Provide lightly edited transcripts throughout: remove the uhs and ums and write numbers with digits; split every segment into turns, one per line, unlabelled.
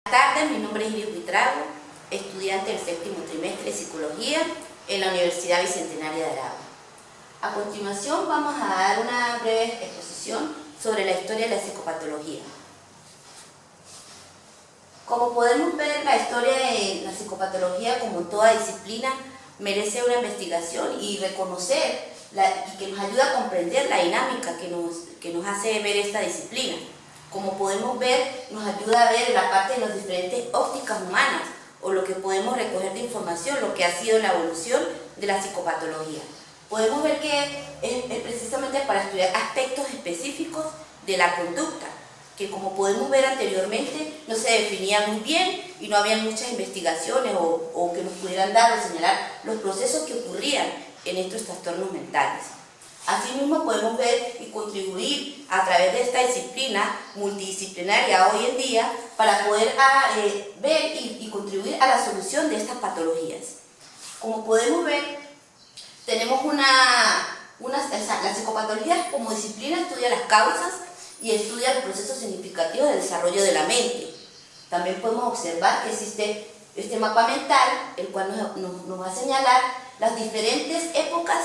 Buenas tardes, mi nombre es Iris Buitrago, estudiante del séptimo trimestre de Psicología en la Universidad Bicentenaria de Aragua. A continuación vamos a dar una breve exposición sobre la historia de la psicopatología. Como podemos ver, la historia de la psicopatología, como en toda disciplina, merece una investigación y reconocer y que nos ayuda a comprender la dinámica que nos hace ver esta disciplina. Como podemos ver, nos ayuda a ver la parte de las diferentes ópticas humanas o lo que podemos recoger de información, lo que ha sido la evolución de la psicopatología. Podemos ver que es precisamente para estudiar aspectos específicos de la conducta, que como podemos ver anteriormente no se definía muy bien y no había muchas investigaciones o que nos pudieran dar o señalar los procesos que ocurrían en estos trastornos mentales. Asimismo podemos ver y contribuir a través de esta disciplina multidisciplinaria hoy en día para poder ver y contribuir a la solución de estas patologías. Como podemos ver, tenemos la psicopatología como disciplina estudia las causas y estudia los procesos significativos del desarrollo de la mente. También podemos observar que existe este mapa mental, el cual nos va a señalar las diferentes épocas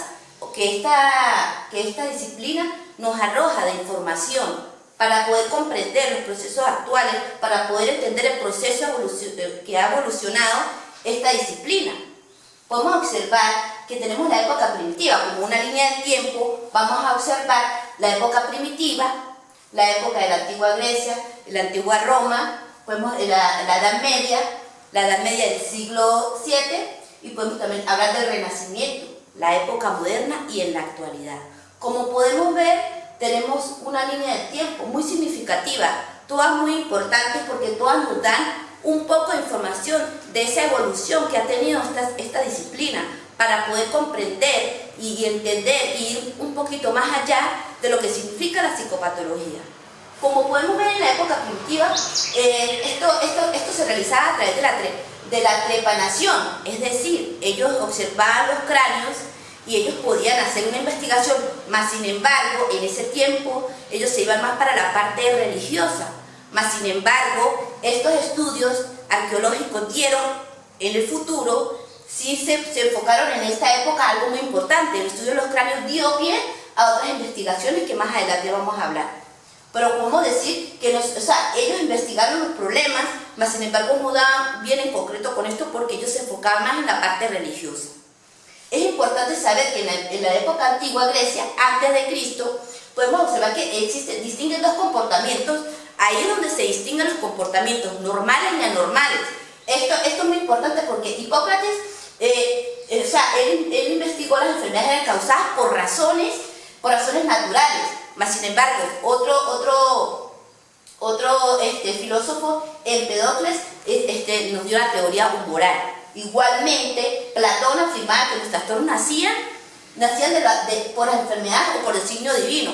que esta disciplina nos arroja de información para poder comprender los procesos actuales, para poder entender el proceso que ha evolucionado esta disciplina. Podemos observar que tenemos la época primitiva como una línea de tiempo. Vamos a observar la época primitiva, la época de la antigua Grecia, la antigua Roma, podemos la Edad Media del siglo VII, y podemos también hablar del Renacimiento, la época moderna y en la actualidad. Como podemos ver, tenemos una línea de tiempo muy significativa, todas muy importantes porque todas nos dan un poco de información de esa evolución que ha tenido esta disciplina para poder comprender y entender y ir un poquito más allá de lo que significa la psicopatología. Como podemos ver en la época primitiva, esto se realizaba a través de la trepanación, es decir, ellos observaban los cráneos y ellos podían hacer una investigación, mas sin embargo, en ese tiempo ellos se iban más para la parte religiosa, mas sin embargo, estos estudios arqueológicos dieron en el futuro, sí se enfocaron en esta época algo muy importante. El estudio de los cráneos dio pie a otras investigaciones que más adelante vamos a hablar. Pero podemos decir que ellos investigaron los problemas, mas sin embargo no daban bien en concreto con esto porque ellos se enfocaban más en la parte religiosa. Es importante saber que en la época antigua Grecia, antes de Cristo, podemos observar que distinguen dos comportamientos. Ahí es donde se distinguen los comportamientos normales y anormales. Esto es muy importante porque Hipócrates, él investigó las enfermedades causadas por razones naturales. Mas sin embargo, otro filósofo, Empedocles, nos dio la teoría humoral. Igualmente, Platón afirmaba que los trastornos nacían por las enfermedades o por el signo divino.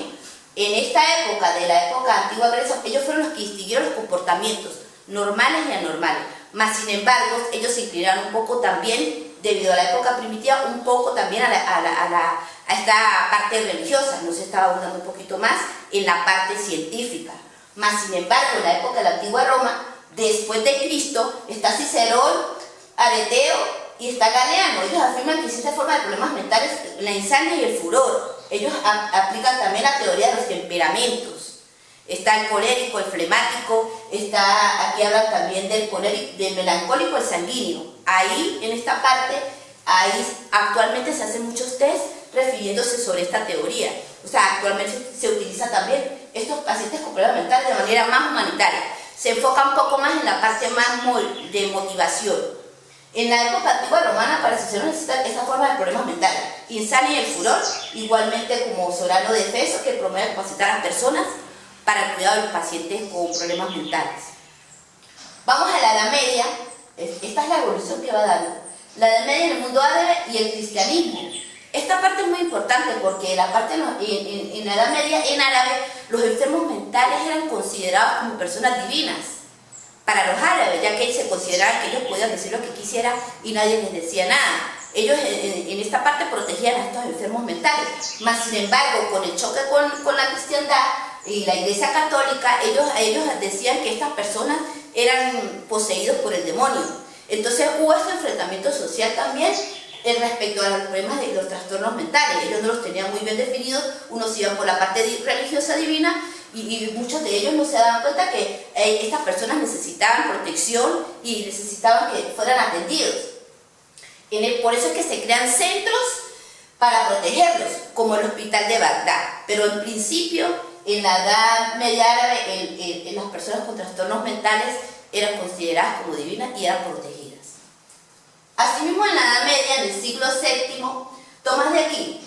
En esta época, de la época antigua Grecia, ellos fueron los que distinguieron los comportamientos normales y anormales. Mas sin embargo, ellos se inclinaron un poco también, debido a la época primitiva, un poco también a esta parte religiosa. No se estaba abundando un poquito más en la parte científica. Mas sin embargo, en la época de la antigua Roma, después de Cristo, está Cicerón, Areteo y está Galeano. Ellos afirman que existe forma de problemas mentales, la insania y el furor. Ellos aplican también la teoría de los temperamentos. Está el colérico, el flemático, aquí hablan también del melancólico, el sanguíneo. Ahí, en esta parte, actualmente se hacen muchos test refiriéndose sobre esta teoría. Actualmente se utiliza también estos pacientes con problemas mentales de manera más humanitaria. Se enfoca un poco más en la parte más de motivación. En la época antigua romana, para Cicerón necesitan esta forma de problemas mentales. Insania y el furor, igualmente como Solano de Efeso, que promueve capacitar a las personas para el cuidado de los pacientes con problemas mentales. Vamos a la Edad Media. Esta es la evolución que va dando. La Edad Media en el mundo árabe y el cristianismo. Esta parte es muy importante porque en la Edad Media, en árabe, los enfermos mentales eran considerados como personas divinas para los árabes, ya que se consideraban que ellos podían decir lo que quisieran y nadie les decía nada. Ellos en esta parte protegían a estos enfermos mentales, mas sin embargo, con el choque con la cristiandad y la Iglesia Católica, ellos decían que estas personas eran poseídos por el demonio. Entonces hubo este enfrentamiento social también respecto a los problemas de los trastornos mentales. Ellos no los tenían muy bien definidos, unos iban por la parte religiosa divina y muchos de ellos no se daban cuenta que estas personas necesitaban protección y necesitaban que fueran atendidos. Por eso es que se crean centros para protegerlos, como el Hospital de Bagdad. Pero en principio, en la Edad Media Árabe, las personas con trastornos mentales eran consideradas como divinas y eran protegidas. Asimismo, en la Edad Media, en el siglo VII, Tomás de Aquino.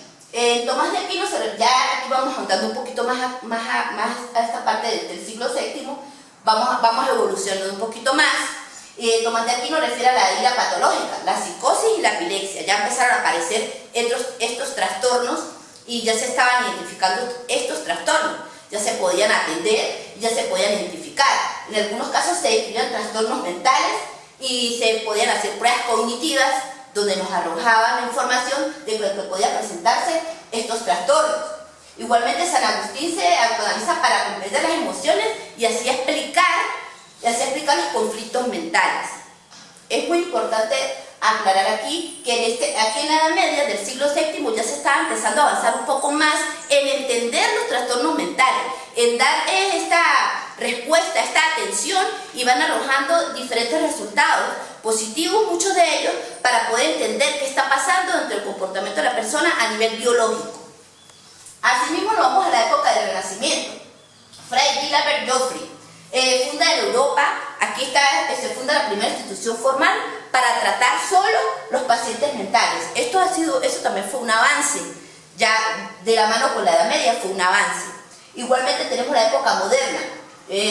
Tomás de Aquino, ya aquí vamos juntando un poquito más a esta parte del siglo VII, vamos evolucionando un poquito más. Tomás de Aquino refiere a la ira patológica, la psicosis y la epilepsia. Ya empezaron a aparecer estos trastornos y ya se estaban identificando estos trastornos. Ya se podían atender, ya se podían identificar. En algunos casos se describían trastornos mentales y se podían hacer pruebas cognitivas donde nos arrojaban la información de que podían presentarse estos trastornos. Igualmente San Agustín se autoanaliza para comprender las emociones y así explicar los conflictos mentales. Es muy importante aclarar aquí que aquí en la Edad Media del siglo VII ya se estaba empezando a avanzar un poco más en entender los trastornos mentales, en dar esta respuesta, esta atención, y van arrojando diferentes resultados positivos, muchos de ellos, para poder entender qué está pasando dentro del comportamiento de la persona a nivel biológico. Asimismo, nos vamos a la época del Renacimiento. Fray Gilbert Geoffroy funda en Europa, aquí se funda la primera institución formal para tratar solo los pacientes mentales. Eso también fue un avance, ya de la mano con la Edad Media fue un avance. Igualmente tenemos la época moderna,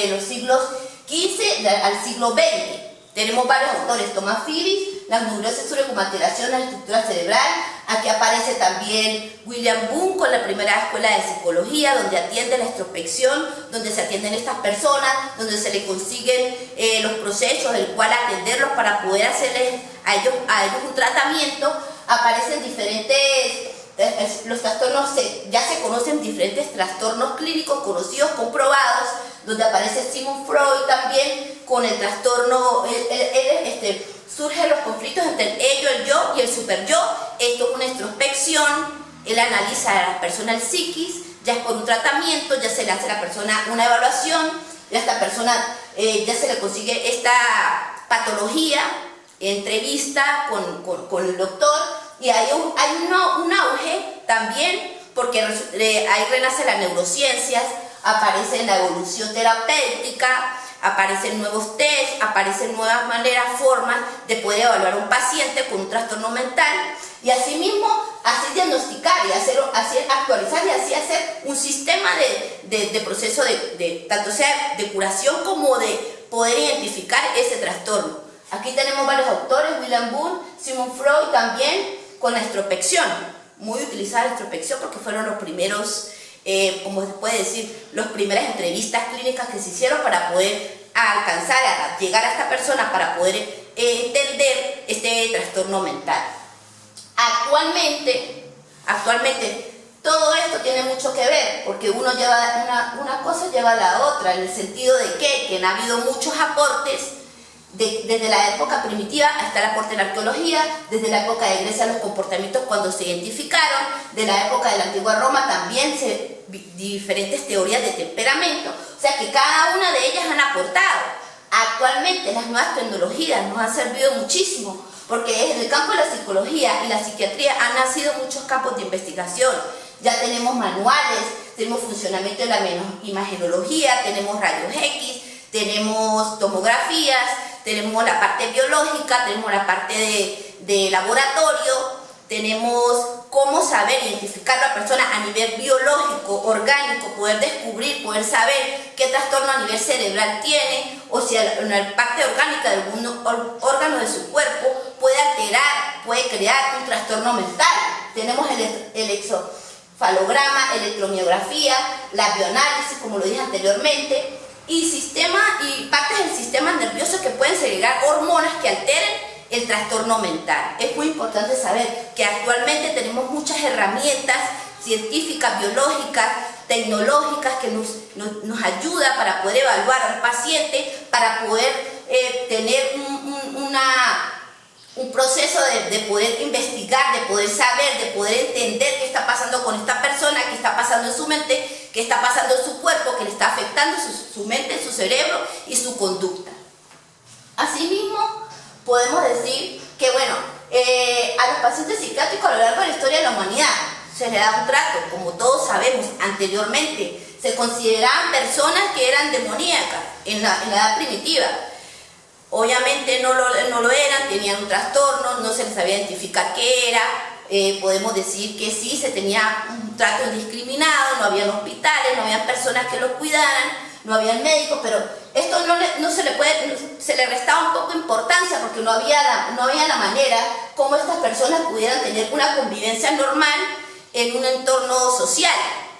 los siglos XV al siglo XX. Tenemos varios autores: Thomas Phillips, la neurosis como alteración de la estructura cerebral. Aquí aparece también William Boone con la primera escuela de psicología, donde atiende la introspección, donde se atienden estas personas, donde se les consiguen los procesos del cual atenderlos para poder hacerles a ellos un tratamiento. Aparecen los trastornos, ya se conocen diferentes trastornos clínicos conocidos, comprobados, donde aparece Sigmund Freud también con el trastorno, surgen los conflictos entre el ello, el yo y el superyo. Esto es una introspección, él analiza a la persona el psiquis, ya es por un tratamiento, ya se le hace a la persona una evaluación, a esta persona ya se le consigue esta patología, entrevista con el doctor, y hay un auge también, porque ahí renace las neurociencias, aparece la evolución terapéutica, aparecen nuevos test, aparecen nuevas maneras, formas de poder evaluar a un paciente con un trastorno mental, y asimismo así diagnosticar y así actualizar y así hacer un sistema de proceso tanto sea de curación como de poder identificar ese trastorno. Aquí tenemos varios autores: William Boone, Sigmund Freud también, con la introspección, muy utilizada la introspección porque fueron los primeros, como se puede decir, las primeras entrevistas clínicas que se hicieron para poder alcanzar a llegar a esta persona para poder entender este trastorno mental. Actualmente todo esto tiene mucho que ver, porque una cosa lleva a la otra, en el sentido de que ha habido muchos aportes. Desde la época primitiva hasta el aporte de la arqueología, desde la época de Grecia los comportamientos cuando se identificaron, de la época de la antigua Roma también diferentes teorías de temperamento, o sea que cada una de ellas han aportado. Actualmente las nuevas tecnologías nos han servido muchísimo, porque en el campo de la psicología y la psiquiatría han nacido muchos campos de investigación. Ya tenemos manuales, tenemos funcionamiento de la imagenología, tenemos rayos X, tenemos tomografías, tenemos la parte biológica, tenemos la parte de laboratorio, tenemos cómo saber identificar a la persona a nivel biológico, orgánico, poder descubrir, poder saber qué trastorno a nivel cerebral tiene, o si en la parte orgánica de algún órgano de su cuerpo puede alterar, puede crear un trastorno mental. Tenemos el electrofalograma, electromiografía, la bioanálisis, como lo dije anteriormente, y partes del sistema nervioso que pueden segregar hormonas que alteren el trastorno mental. Es muy importante saber que actualmente tenemos muchas herramientas científicas, biológicas, tecnológicas que nos ayudan para poder evaluar al paciente, para poder tener un proceso de poder investigar, de poder saber, de poder entender qué está pasando con esta persona, qué está pasando en su mente, qué está pasando en su cuerpo, que le está afectando su mente, su cerebro y su conducta. Asimismo, podemos decir que, bueno, a los pacientes psiquiátricos a lo largo de la historia de la humanidad se les da un trato, como todos sabemos anteriormente. Se consideraban personas que eran demoníacas en la edad primitiva. Obviamente no lo eran, tenían un trastorno, no se les sabía identificar qué era. Podemos decir que sí, se tenía un trato indiscriminado, no habían hospitales, no habían personas que los cuidaran, no habían médicos, pero esto se le restaba un poco de importancia porque no había la manera como estas personas pudieran tener una convivencia normal en un entorno social.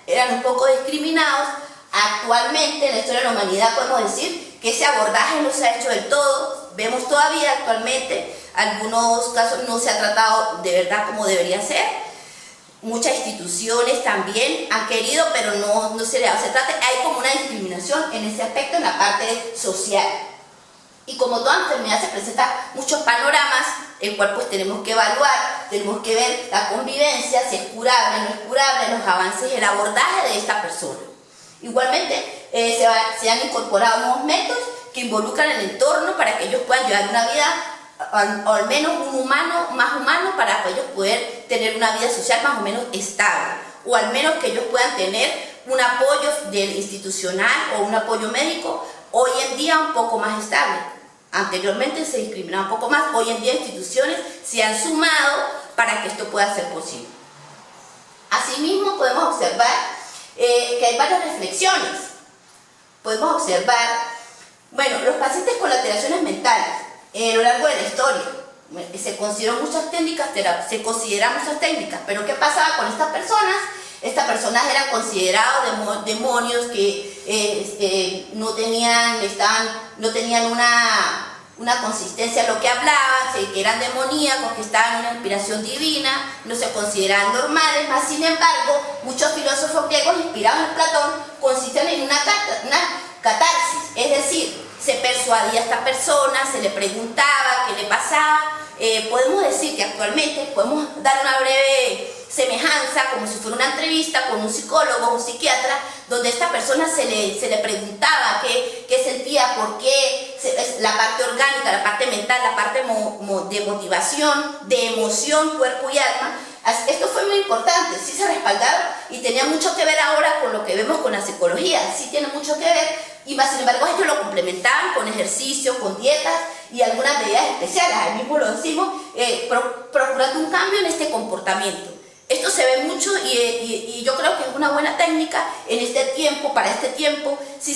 Eran un poco discriminados. Actualmente en la historia de la humanidad podemos decir que ese abordaje no se ha hecho del todo. Vemos todavía actualmente algunos casos no se ha tratado de verdad como debería ser. Muchas instituciones también han querido, pero no se trata. Hay como una discriminación en ese aspecto, en la parte social. Y como toda enfermedad se presenta muchos panoramas, el cual pues tenemos que evaluar, tenemos que ver la convivencia, si es curable, no es curable, los avances, el abordaje de esta persona. Igualmente se han incorporado nuevos métodos que involucran el entorno para que ellos puedan llevar una vida, o al menos más humano, para que ellos puedan tener una vida social más o menos estable, o al menos que ellos puedan tener un apoyo institucional o un apoyo médico hoy en día un poco más estable. Anteriormente se discriminaba un poco más, hoy en día instituciones se han sumado para que esto pueda ser posible. Asimismo podemos observar que hay varias reflexiones. Podemos observar, bueno, los pacientes con alteraciones mentales a lo largo de la historia. Se consideran muchas técnicas, pero ¿qué pasaba con estas personas? Estas personas eran considerados demonios que no tenían una consistencia en lo que hablaban, que eran demoníacos, que estaban en una inspiración divina, no se consideraban normales, más sin embargo, muchos filósofos griegos inspirados en Platón consisten en una catarsis, es decir, se persuadía a esta persona, se le preguntaba qué le pasaba. Podemos decir que actualmente podemos dar una breve semejanza, como si fuera una entrevista con un psicólogo, un psiquiatra, donde a esta persona se le preguntaba qué sentía, por qué, la parte orgánica, la parte mental, la parte de motivación, de emoción, cuerpo y alma. Esto fue muy importante, sí se respaldaron y tenía mucho que ver ahora con lo que vemos con la psicología, sí tiene mucho que ver, y más sin embargo ellos lo complementaban con ejercicios, con dietas y algunas medidas especiales, ahí mismo lo decimos, procurando un cambio en este comportamiento. Esto se ve mucho y yo creo que es una buena técnica en este tiempo, para este tiempo. Sí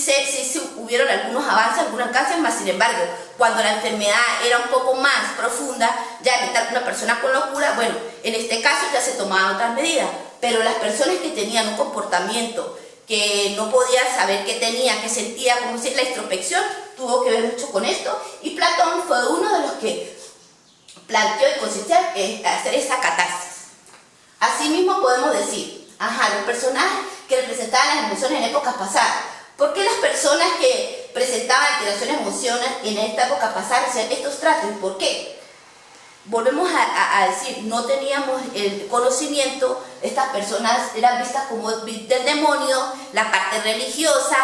hubieron algunos avances, algunos alcances, más sin embargo, cuando la enfermedad era un poco más profunda, ya evitar una persona con locura, bueno, en este caso ya se tomaban otras medidas, pero las personas que tenían un comportamiento que no podía saber qué tenía, qué sentía, como si la introspección tuvo que ver mucho con esto, y Platón fue uno de los que planteó y consistió en hacer esa catarsis. Asimismo podemos decir, los personajes que representaban las emociones en épocas pasadas. ¿Por qué las personas que presentaban alteraciones emocionales en esta época pasada hacían estos tratos? ¿Por qué? Volvemos a decir, no teníamos el conocimiento, estas personas eran vistas como del demonio, la parte religiosa,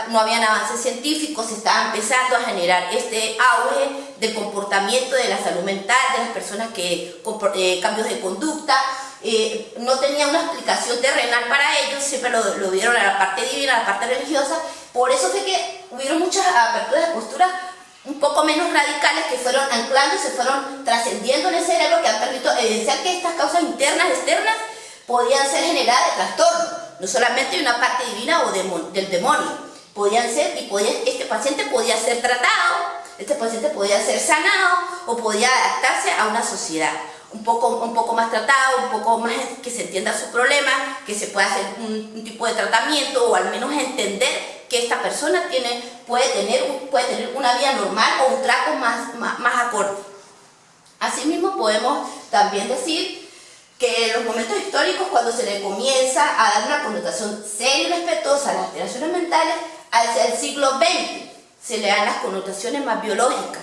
no habían avances científicos, se estaba empezando a generar este auge del comportamiento, de la salud mental, de las personas que cambios de conducta. No tenía una explicación terrenal para ellos, siempre lo vieron a la parte divina, a la parte religiosa. Por eso fue que hubieron muchas aperturas de postura un poco menos radicales que fueron anclando y se fueron trascendiendo en el cerebro, que han permitido evidenciar que estas causas internas y externas podían ser generadas de trastorno, no solamente de una parte divina o del demonio, podían ser, este paciente podía ser tratado, este paciente podía ser sanado o podía adaptarse a una sociedad un poco más tratado, un poco más que se entienda su problema, que se pueda hacer un tipo de tratamiento, o al menos entender que esta persona puede tener una vida normal o un trato más acorde. Asimismo podemos también decir que en los momentos históricos, cuando se le comienza a dar una connotación seria y respetuosa a las alteraciones mentales, hacia el siglo XX, se le dan las connotaciones más biológicas.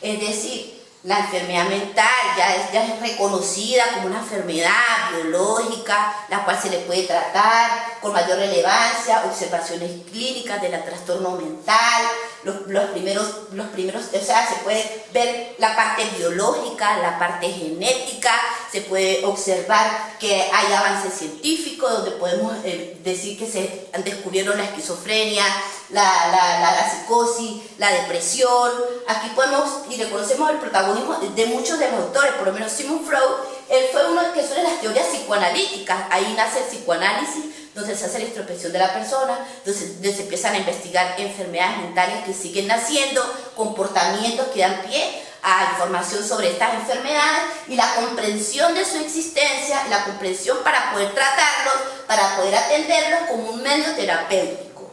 Es decir, la enfermedad mental ya es reconocida como una enfermedad biológica, la cual se le puede tratar con mayor relevancia, observaciones clínicas del trastorno mental, los primeros, o sea, se puede ver la parte biológica, la parte genética, se puede observar que hay avances científicos donde podemos decir que se descubrieron la esquizofrenia, la psicosis, la depresión. Aquí podemos y reconocemos el protagonismo de muchos de los autores, por lo menos Sigmund Freud, él fue uno que son las teorías psicoanalíticas. Ahí nace el psicoanálisis, donde se hace la introspección de la persona, donde se empiezan a investigar enfermedades mentales que siguen naciendo, comportamientos que dan pie a información sobre estas enfermedades y la comprensión de su existencia, la comprensión para poder tratarlos, para poder atenderlos como un medio terapéutico.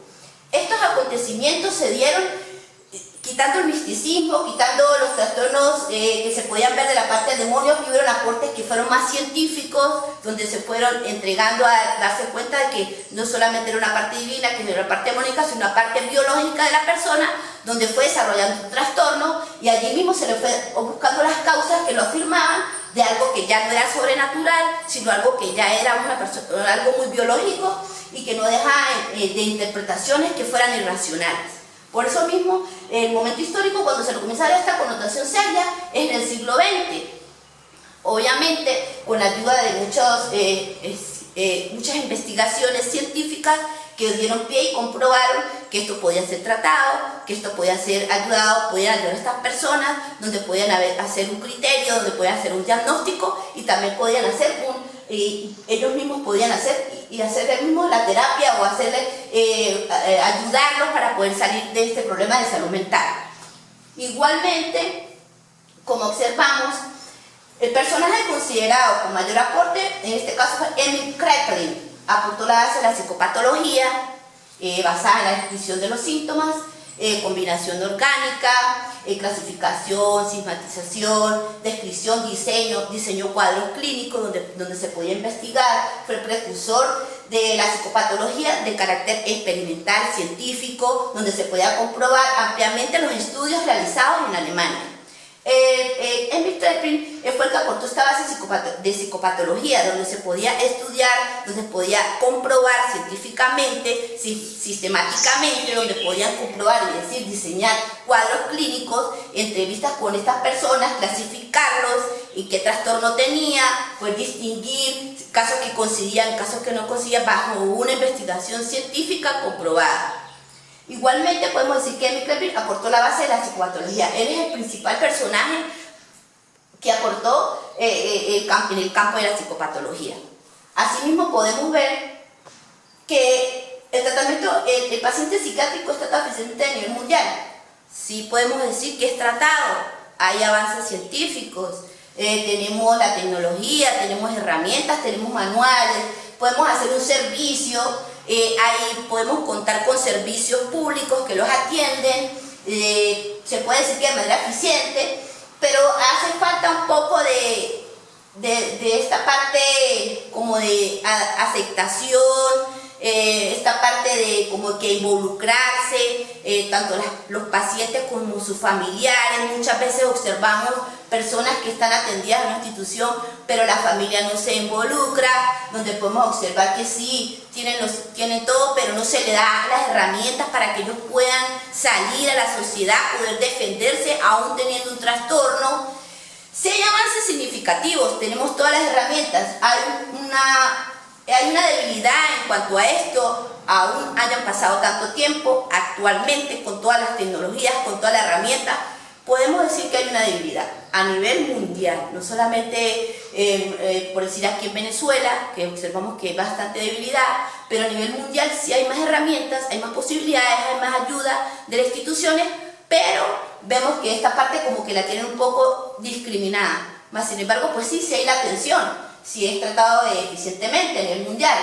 Estos acontecimientos se dieron quitando el misticismo, quitando los trastornos que se podían ver de la parte del demonio, que hubieron aportes que fueron más científicos, donde se fueron entregando a darse cuenta de que no solamente era una parte divina, que era una parte demónica, sino una parte biológica de la persona, donde fue desarrollando un trastorno y allí mismo se le fue buscando las causas que lo afirmaban de algo que ya no era sobrenatural, sino algo que ya era algo muy biológico y que no deja de interpretaciones que fueran irracionales. Por eso mismo, el momento histórico, cuando se le comienza a dar esta connotación seria, es en el siglo XX. Obviamente, con la ayuda de muchas investigaciones científicas que dieron pie y comprobaron que esto podía ser tratado, que esto podía ser ayudado, podían ayudar a estas personas, donde podían hacer un criterio, donde podían hacer un diagnóstico y también podían hacer ellos mismos podían hacer mismo la terapia o ayudarlos para poder salir de este problema de salud mental. Igualmente, como observamos, el personaje considerado con mayor aporte, en este caso fue Emil Kraepelin, aportó la base de la psicopatología, basada en la descripción de los síntomas, combinación orgánica, clasificación, sistematización, descripción, diseño cuadros clínicos donde se podía investigar. Fue el precursor de la psicopatología de carácter experimental, científico, donde se podía comprobar ampliamente los estudios realizados en Alemania. Emil Kraepelin fue el que aportó esta base de psicopatología, donde se podía estudiar, donde se podía comprobar científicamente, sistemáticamente, donde podían comprobar, es decir, diseñar cuadros clínicos, entrevistas con estas personas, clasificarlos y qué trastorno tenía, pues distinguir casos que coincidían, casos que no coincidían, bajo una investigación científica comprobada. Igualmente podemos decir que Emil Kraepelin aportó la base de la psicopatología. Él es el principal personaje que aportó en el campo de la psicopatología. Asimismo podemos ver que el tratamiento, el paciente psiquiátrico está tratado a nivel mundial. Sí podemos decir que es tratado, hay avances científicos, tenemos la tecnología, tenemos herramientas, tenemos manuales, podemos hacer un servicio. Ahí podemos contar con servicios públicos que los atienden, se puede decir que de manera eficiente, pero hace falta un poco de esta parte como de aceptación, esta parte de como que involucrarse, tanto los pacientes como sus familiares. Muchas veces observamos personas que están atendidas en una institución, pero la familia no se involucra, donde podemos observar que sí, tienen todo, pero no se le da las herramientas para que ellos puedan salir a la sociedad, poder defenderse aún teniendo un trastorno. Si hay avances significativos, tenemos todas las herramientas, hay una debilidad en cuanto a esto, aún hayan pasado tanto tiempo. Actualmente, con todas las tecnologías, con todas las herramientas, podemos decir que hay una debilidad a nivel mundial, no solamente por decir aquí en Venezuela, que observamos que hay bastante debilidad, pero a nivel mundial sí hay más herramientas, hay más posibilidades, hay más ayuda de las instituciones, pero vemos que esta parte como que la tienen un poco discriminada. Más sin embargo, pues sí hay la atención, sí es tratado eficientemente a nivel mundial.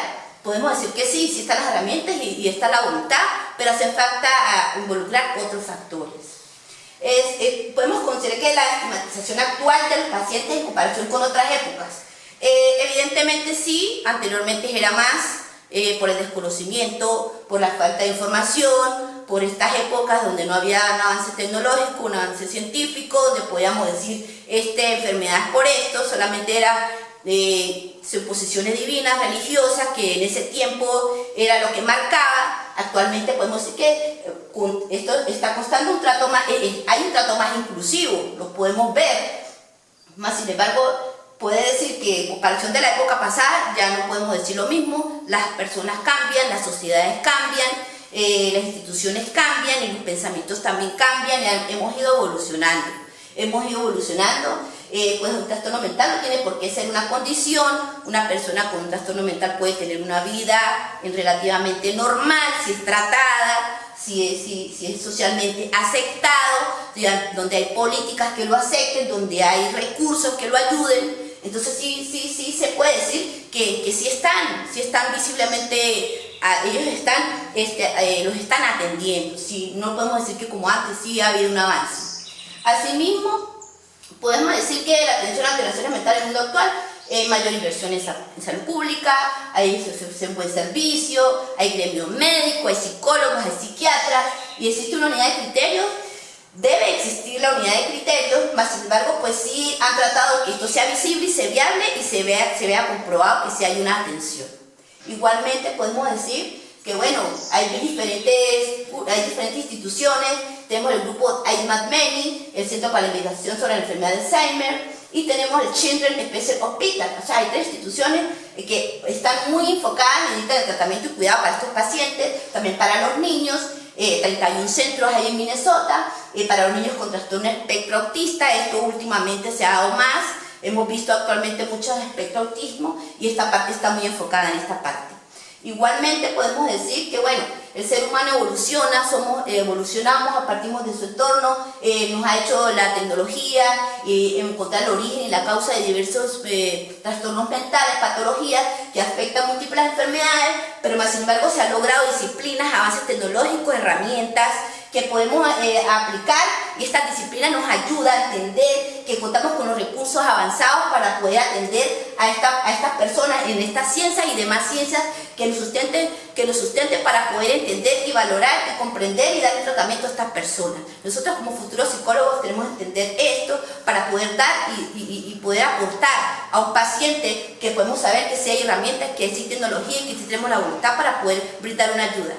Podemos decir que sí están las herramientas y está la voluntad, pero hace falta involucrar otros factores. Podemos considerar que la estigmatización actual de los pacientes en comparación con otras épocas, evidentemente sí, anteriormente era más por el desconocimiento, por la falta de información, por estas épocas donde no había un avance tecnológico, un avance científico, donde podíamos decir, esta enfermedad es por esto, solamente era suposiciones divinas, religiosas, que en ese tiempo era lo que marcaba. Actualmente podemos decir que esto está costando un trato más, hay un trato más inclusivo, lo podemos ver, más sin embargo, puede decir que en comparación de la época pasada ya no podemos decir lo mismo, las personas cambian, las sociedades cambian, las instituciones cambian y los pensamientos también cambian y hemos ido evolucionando. Pues un trastorno mental no tiene por qué ser una condición, una persona con un trastorno mental puede tener una vida relativamente normal, si es tratada, si es socialmente aceptado, donde hay políticas que lo acepten, donde hay recursos que lo ayuden. Entonces sí se puede decir que sí están visiblemente, los están atendiendo. Sí, no podemos decir que como antes sí ha habido un avance. Asimismo, podemos decir que la atención a las alteraciones mentales en el mundo actual, mayor inversión en salud pública, hay un buen servicio, hay gremio médico, hay psicólogos, hay psiquiatras y existe una unidad de criterios. Debe existir la unidad de criterios, más sin embargo, pues sí han tratado que esto sea visible y sea viable y se vea comprobado que sí hay una atención. Igualmente podemos decir que bueno, hay diferentes instituciones, tenemos el grupo AIMAD-MENI, el Centro para la Investigación sobre la Enfermedad de Alzheimer, y tenemos el Children's Special Hospital. O sea, hay 3 instituciones que están muy enfocadas en el tratamiento y cuidado para estos pacientes, también para los niños. 31 centros hay en Minnesota, para los niños con trastorno espectro autista. Esto últimamente se ha dado más, hemos visto actualmente muchos espectro autismo y esta parte está muy enfocada en esta parte. Igualmente podemos decir que bueno, el ser humano evolucionamos, partimos de su entorno, nos ha hecho la tecnología, encontrar el origen y la causa de diversos trastornos mentales, patologías que afectan múltiples enfermedades, pero más sin embargo se han logrado disciplinas, avances tecnológicos, herramientas que podemos aplicar, y esta disciplina nos ayuda a entender que contamos con los recursos avanzados para poder atender a estas personas en esta ciencia y demás ciencias que nos sustenten para poder entender y valorar y comprender y darle tratamiento a estas personas. Nosotros como futuros psicólogos tenemos que entender esto para poder dar y poder aportar a un paciente, que podemos saber que sí hay herramientas, que sí hay tecnología y que sí tenemos la voluntad para poder brindar una ayuda.